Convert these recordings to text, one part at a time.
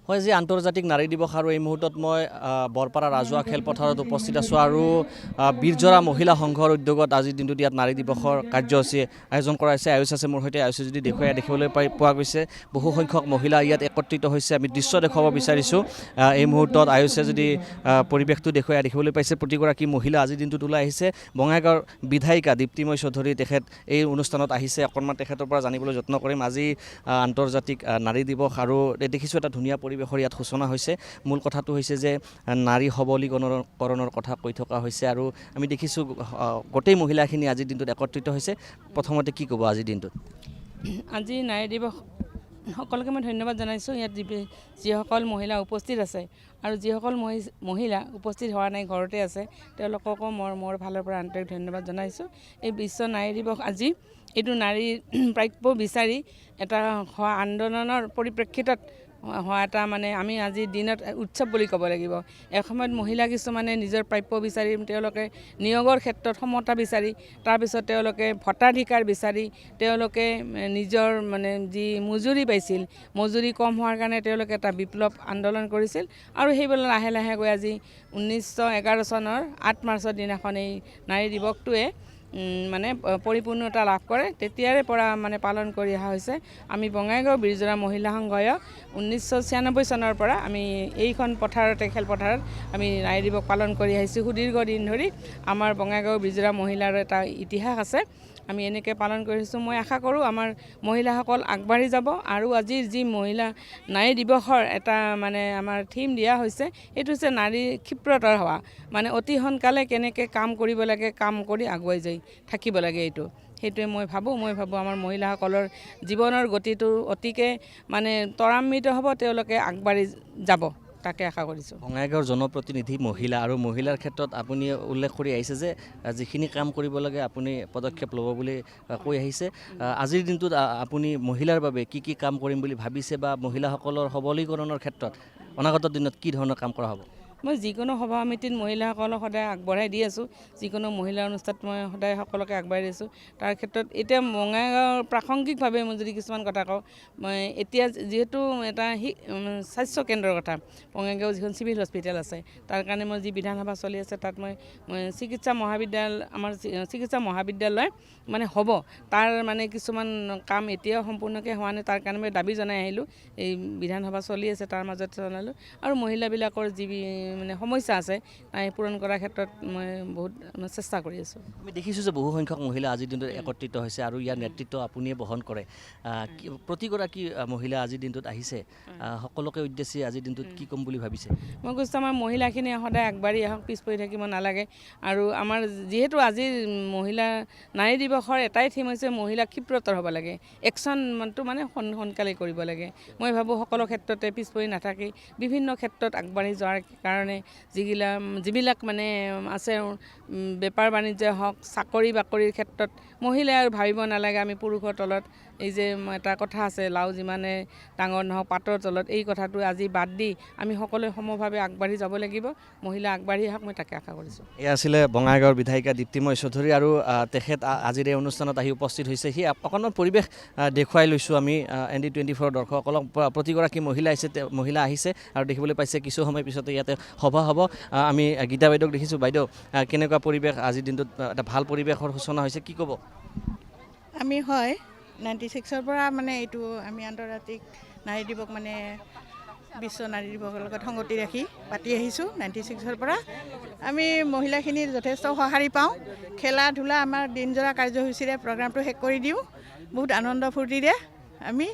হয় যে আন্তৰ্জাতিক নাৰী দিৱস আৰু এই মুহূৰ্তত মই বৰপাৰা ৰাজহুৱা খেলপথাৰত উপস্থিত আছোঁ আৰু বীৰজৰা মহিলা সংঘৰ উদ্যোগত আজিৰ দিনটোত ইয়াত নাৰী দিৱসৰ কাৰ্যসূচী আয়োজন কৰা হৈছে। আয়ুষ আছে মোৰ সৈতে, আয়ুষে যদি দেখিবলৈ পোৱা গৈছে বহু সংখ্যক মহিলা ইয়াত একত্ৰিত হৈছে। আমি দৃশ্য দেখুৱাব বিচাৰিছোঁ এই মুহূৰ্তত। আয়ুষে যদি পৰিৱেশটো দেখিবলৈ পাইছে, প্ৰতিগৰাকী মহিলা আজিৰ দিনটোত ওলাই আহিছে। বঙাইগাঁৱৰ বিধায়িকা দীপ্তিময় চৌধুৰী তেখেত এই অনুষ্ঠানত আহিছে। অকণমান তেখেতৰ পৰা জানিবলৈ যত্ন কৰিম। আজি আন্তৰ্জাতিক নাৰী দিৱস আৰু দেখিছোঁ এটা ধুনীয়া পৰিৱেশৰ ইয়াত সূচনা হৈছে। মূল কথাটো হৈছে যে নাৰী সবলীকৰণৰ কথা কৈ থকা হৈছে আৰু আমি দেখিছোঁ গোটেই মহিলাখিনি আজিৰ দিনটোত একত্ৰিত হৈছে। প্ৰথমতে কি ক'ব আজিৰ দিনটোত? আজি নাৰী দিৱস সকলোকে মই ধন্যবাদ জনাইছোঁ। ইয়াত যিসকল মহিলা উপস্থিত আছে আৰু যিসকল মহিলা উপস্থিত হোৱা নাই, ঘৰতে আছে, তেওঁলোককো মোৰ ফালৰ পৰা আন্তৰিক ধন্যবাদ জনাইছোঁ। এই বিশ্ব নাৰী দিৱস আজি এইটো নাৰীৰ প্ৰাপ্য বিচাৰি এটা হোৱা আন্দোলনৰ পৰিপ্ৰেক্ষিতত হোৱা এটা আমি আজিৰ দিনত উৎসৱ বুলি ক'ব লাগিব। এসময়ত মহিলা কিছুমানে নিজৰ প্ৰাপ্য বিচাৰি তেওঁলোকে নিয়োগৰ ক্ষেত্ৰত সমতা বিচাৰি, তাৰপিছত তেওঁলোকে ভোটাধিকাৰ বিচাৰি তেওঁলোকে নিজৰ যি মজুৰি পাইছিল, মজুৰি কম হোৱাৰ কাৰণে তেওঁলোকে এটা বিপ্লৱ আন্দোলন কৰিছিল আৰু সেইবিলাক লাহে লাহে গৈ আজি 1911 চনৰ 8 মাৰ্চৰ দিনাখন এই নাৰী দিৱসটোৱে পৰিপূৰ্ণতা লাভ কৰে। তেতিয়াৰে পৰা পালন কৰি অহা হৈছে। আমি বঙাইগাঁও বীৰজৰা মহিলা সংঘই 1996 চনৰ পৰা আমি এইখন খেলপথাৰত আমি নাৰী দিৱস পালন কৰি আহিছোঁ। সুদীৰ্ঘ দিন ধৰি আমাৰ বঙাইগাঁও বীৰজৰা মহিলাৰ এটা ইতিহাস আছে। আমি এনেকৈ পালন কৰিছোঁ। মই আশা কৰোঁ আমাৰ মহিলাসকল আগবাঢ়ি যাব আৰু আজিৰ যি মহিলা নাৰী দিৱসৰ এটা আমাৰ থিম দিয়া হৈছে, সেইটো হৈছে নাৰীৰ ক্ষিপ্ৰতৰ হোৱা, অতি সোনকালে কেনেকৈ কাম কৰিব লাগে, কাম কৰি আগুৱাই যাই থাকিব লাগে। সেইটোৱে মই ভাবোঁ আমাৰ মহিলাসকলৰ জীৱনৰ গতিটো অতিকে ত্বৰান্বিত হ'ব, তেওঁলোকে আগবাঢ়ি যাব, তাকে আশা কৰিছোঁ। বঙাইগাঁৱৰ জনপ্ৰতিনিধি মহিলা আৰু মহিলাৰ ক্ষেত্ৰত আপুনি উল্লেখ কৰি আহিছে যে যিখিনি কাম কৰিব লাগে আপুনি পদক্ষেপ ল'ব বুলি কৈ আহিছে। আজিৰ দিনটোত আপুনি মহিলাৰ বাবে কি কি কাম কৰিম বুলি ভাবিছে বা মহিলাসকলৰ সবলীকৰণৰ ক্ষেত্ৰত অনাগত দিনত কি ধৰণৰ কাম কৰা হ'ব? মই যিকোনো সভা সমিতিত মহিলাসকলক সদায় আগবঢ়াই দি আছোঁ। যিকোনো মহিলা অনুষ্ঠানত মই সদায় সকলোকে আগবঢ়াই দি আছোঁ। তাৰ ক্ষেত্ৰত এতিয়া বঙাইগাঁৱৰ প্ৰাসংগিকভাৱে মই যদি কিছুমান কথা কওঁ, মই এতিয়া যিহেতু এটা স্বাস্থ্য কেন্দ্ৰৰ কথা, বঙাইগাঁও যিখন চিভিল হস্পিটেল আছে, তাৰ কাৰণে মই যি বিধানসভা চলি আছে তাত মই চিকিৎসা মহাবিদ্যালয় হ'ব। তাৰ কিছুমান কাম এতিয়াও সম্পূৰ্ণকৈ হোৱা নাই। তাৰ কাৰণে মই দাবী জনাই আহিলোঁ। এই বিধানসভা চলি আছে, তাৰ মাজত জনালোঁ। আৰু মহিলাবিলাকৰ যি সমস্যা আছে তাই পূৰণ কৰাৰ ক্ষেত্ৰত মই বহুত চেষ্টা কৰি আছোঁ। আমি দেখিছোঁ যে বহু সংখ্যক মহিলা আজিৰ দিনটোত একত্ৰিত হৈছে আৰু ইয়াৰ নেতৃত্ব আপুনিয়ে বহন কৰে। প্ৰতিগৰাকী মহিলা আজিৰ দিনটোত আহিছে, সকলোকে উদ্দেশ্যি আজিৰ দিনটোত কি ক'ম বুলি ভাবিছে? মই কৈছোঁ আমাৰ মহিলাখিনি সদায় আগবাঢ়ি আহক, পিছ পৰি থাকিব নালাগে। আৰু আমাৰ যিহেতু আজিৰ নাৰী দিৱসৰ এটাই থিম হৈছে মহিলা ক্ষিপ্ৰতৰ হ'ব লাগে, একশ্যনটো সোনকালে কৰিব লাগে। মই ভাবোঁ সকলো ক্ষেত্ৰতে পিছ পৰি নাথাকি বিভিন্ন ক্ষেত্ৰত আগবাঢ়ি যোৱাৰ কাৰণে যিবিলাক আছে, বেপাৰ বাণিজ্য হওক, চাকৰি বাকৰিৰ ক্ষেত্ৰত মহিলাই আৰু ভাবিব নালাগে আমি পুৰুষৰ তলত। এই যে এটা কথা আছে, লাও যিমানে ডাঙৰ নহওক পাতৰ তলত, এই কথাটো আজি বাদ দি আমি সকলোৱে সমভাৱে আগবাঢ়ি যাব লাগিব। মহিলা আগবাঢ়ি আহক, মই তাকে আশা কৰিছোঁ। এয়া আছিলে বঙাইগাঁৱৰ বিধায়িকা দীপ্তিময় চৌধুৰী আৰু তেখেত আজিৰ এই অনুষ্ঠানত আহি উপস্থিত হৈছে। সেই অকণমান পৰিৱেশ দেখুৱাই লৈছোঁ আমি ND24 দৰ্শকসকলক। প্ৰতিগৰাকী মহিলা আহিছে আৰু দেখিবলৈ পাইছে কিছু সময় পিছতে ইয়াতে সভা হ'ব। আমি গীতা বাইদেউক দেখিছোঁ। বাইদেউ, কেনেকুৱা পৰিৱেশ আজিৰ দিনটোত? এটা ভাল পৰিৱেশৰ সূচনা হৈছে, কি ক'ব? আমি 96ৰ পৰা এইটো আমি আন্তৰ্জাতিক নাৰী দিৱস বিশ্ব নাৰী দিৱসৰ লগত সংগতি ৰাখি পাতি আহিছোঁ। 96ৰ পৰা আমি মহিলাখিনিৰ যথেষ্ট সঁহাৰি পাওঁ। খেলা ধূলা আমাৰ দিনজোৰা কাৰ্যসূচীৰে প্ৰগ্ৰামটো শেষ কৰি দিওঁ বহুত আনন্দ ফূৰ্তিৰে। আমি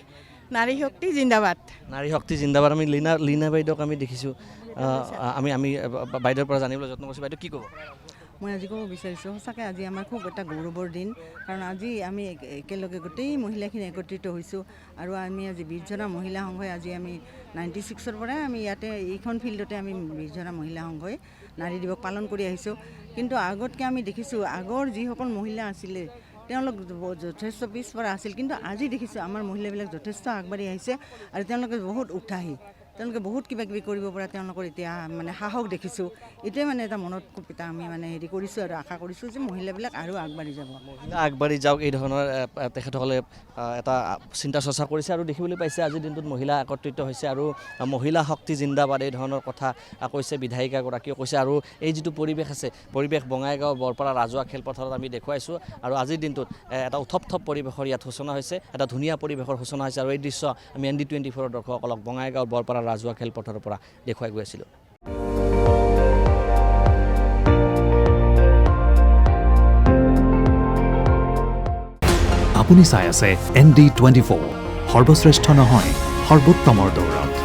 নাৰী শক্তি জিন্দাবাদ। নাৰী শক্তি জিন্দাবাদ। আমি লীনা বাইদেউক আমি দেখিছোঁ। আমি বাইদেউৰ পৰা জানিবলৈ যত্ন কৰিছোঁ। বাইদেউ, কি ক'ব? মই আজি ক'ব বিচাৰিছোঁ, সঁচাকৈ আজি আমাৰ খুব এটা গৌৰৱৰ দিন। কাৰণ আজি আমি একেলগে গোটেই মহিলাখিনি একত্ৰিত হৈছোঁ আৰু আমি আজি বীৰজৰা মহিলা সংঘই আজি আমি 96ৰ পৰাই আমি ইয়াতে এইখন ফিল্ডতে আমি বীৰজৰা মহিলা সংঘই নাৰী দিৱস পালন কৰি আহিছোঁ। কিন্তু আগতকৈ আমি দেখিছোঁ আগৰ যিসকল মহিলা আছিলে তেওঁলোক যথেষ্ট পিছপৰা আছিল, কিন্তু আজি দেখিছোঁ আমাৰ মহিলাবিলাক যথেষ্ট আগবাঢ়ি আহিছে আৰু তেওঁলোকে বহুত উৎসাহী। তেওঁলোকে বহুত কিবা কিবি কৰিব পৰা তেওঁলোকৰ এতিয়া মানে সাহস দেখিছোঁ। এইটোৱে মানে এটা মনত খুব এটা আমি মানে হেৰি কৰিছোঁ আৰু আশা কৰিছোঁ যে মহিলাবিলাক আৰু আগবাঢ়ি যাব। মহিলা আগবাঢ়ি যাওক এই ধৰণৰ তেখেতসকলে এটা চিন্তা চৰ্চা কৰিছে আৰু দেখিবলৈ পাইছে আজিৰ দিনটোত মহিলা একত্ৰিত হৈছে আৰু মহিলা শক্তি জিন্দাবাদ এই ধৰণৰ কথা কৈছে বিধায়িকাগৰাকীয়ে কৈছে। আৰু এই যিটো পৰিৱেশ আছে, পৰিৱেশ বঙাইগাঁও বৰপাৰা ৰাজহুৱা খেলপথাৰত আমি দেখুৱাইছোঁ আৰু আজিৰ দিনটোত এটা উথপ পৰিৱেশৰ ইয়াত সূচনা হৈছে, এটা ধুনীয়া পৰিৱেশৰ সূচনা হৈছে আৰু এই দৃশ্য আমি ND24 দৰ্শকসকলক বঙাইগাঁও বৰপাৰা ৰাজহুৱা খেলপথাৰৰ পৰা দেখুৱাই গৈ আছিলোঁ। আপুনি চাই আছে ND24, সৰ্বশ্ৰেষ্ঠ নহয় সৰ্বোত্তমৰ দৌৰত।